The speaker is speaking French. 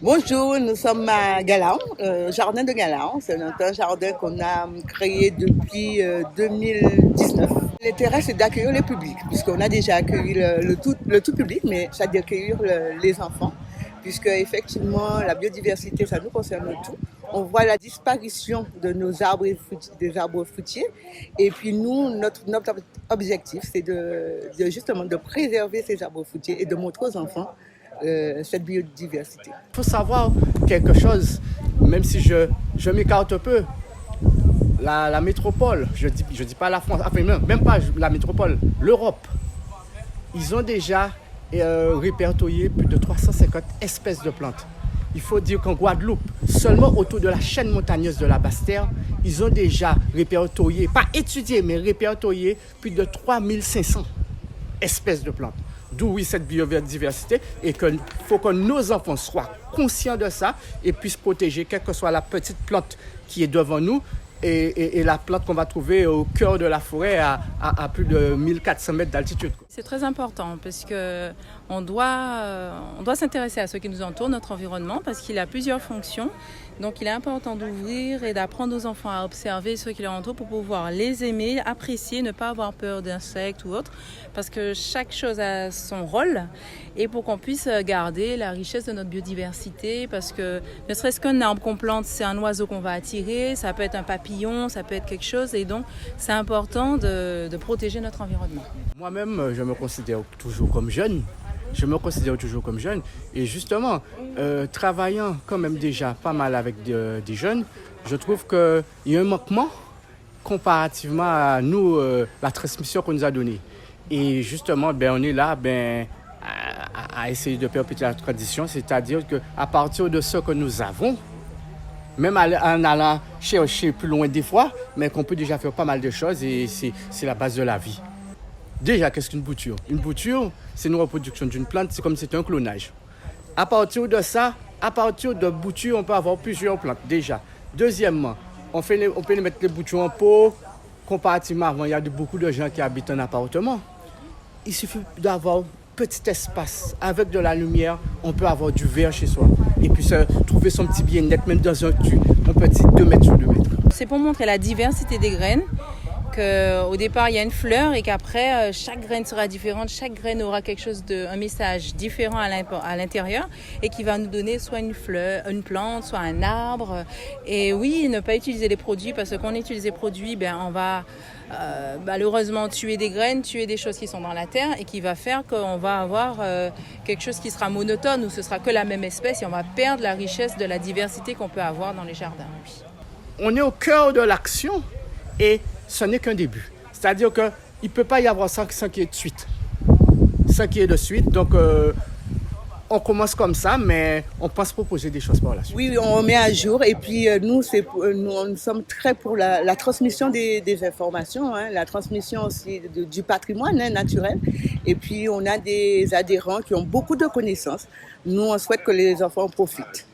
Bonjour, nous sommes à Galan, jardin de Galan. C'est un jardin qu'on a créé depuis 2019. L'intérêt, c'est d'accueillir le public, puisqu'on a déjà accueilli le tout public, mais c'est d'accueillir les enfants, puisque effectivement la biodiversité, ça nous concerne tout. On voit la disparition de nos arbres des arbres fruitiers, et puis nous, notre objectif, c'est justement de préserver ces arbres fruitiers et de montrer aux enfants cette biodiversité. Il faut savoir quelque chose, même si je m'écarte un peu. La métropole, je dis pas la France, enfin même pas la métropole, l'Europe, ils ont déjà répertorié plus de 350 espèces de plantes. Il faut dire qu'en Guadeloupe, seulement autour de la chaîne montagneuse de la Basse-Terre, ils ont déjà répertorié, pas étudié, mais répertorié plus de 3500 espèces de plantes. D'où oui cette biodiversité et qu'il faut que nos enfants soient conscients de ça et puissent protéger quelle que soit la petite plante qui est devant nous et la plante qu'on va trouver au cœur de la forêt à plus de 1400 mètres d'altitude. C'est très important parce qu'on doit s'intéresser à ce qui nous entoure, notre environnement, parce qu'il a plusieurs fonctions. Donc il est important d'ouvrir et d'apprendre aux enfants à observer ce qui leur entoure pour pouvoir les aimer, apprécier, ne pas avoir peur d'insectes ou autres, parce que chaque chose a son rôle et pour qu'on puisse garder la richesse de notre biodiversité, parce que ne serait-ce qu'un arbre qu'on plante, c'est un oiseau qu'on va attirer, ça peut être un papillon, ça peut être quelque chose et donc c'est important de protéger notre environnement. Moi-même, je me considère toujours comme jeune. Et justement, travaillant quand même déjà pas mal avec des jeunes, je trouve qu'il y a un manquement comparativement à nous, la transmission qu'on nous a donnée. Et justement, on est là à essayer de perpétuer la tradition, c'est-à-dire qu'à partir de ce que nous avons, même en allant chercher plus loin des fois, mais qu'on peut déjà faire pas mal de choses et c'est la base de la vie. Déjà, qu'est-ce qu'une bouture? Une bouture, c'est une reproduction d'une plante, c'est comme si c'était un clonage. À partir de ça, à partir de boutures, on peut avoir plusieurs plantes, déjà. Deuxièmement, on peut les mettre les boutures en pot. Comparativement avant, il y a beaucoup de gens qui habitent en appartement. Il suffit d'avoir un petit espace avec de la lumière, on peut avoir du vert chez soi. Et puis trouver son petit bien-être, même dans un petit 2 mètres sur 2 mètres. C'est pour montrer la diversité des graines. Au départ, il y a une fleur et qu'après, chaque graine sera différente. Chaque graine aura un message différent à l'intérieur et qui va nous donner soit une fleur, une plante, soit un arbre. Et oui, ne pas utiliser les produits parce qu'on utilise les produits, on va malheureusement tuer des graines, tuer des choses qui sont dans la terre et qui va faire qu'on va avoir quelque chose qui sera monotone ou ce sera que la même espèce et on va perdre la richesse de la diversité qu'on peut avoir dans les jardins. Oui. On est au cœur de l'action et ce n'est qu'un début. C'est-à-dire qu'il ne peut pas y avoir ça sans qu'il y ait de suite. Sans qu'il y ait de suite. Donc, on commence comme ça, mais on pense proposer des choses par la suite. Oui, on met à jour. Et puis, nous sommes très pour la transmission des informations, la transmission aussi du patrimoine naturel. Et puis, on a des adhérents qui ont beaucoup de connaissances. Nous, on souhaite que les enfants en profitent.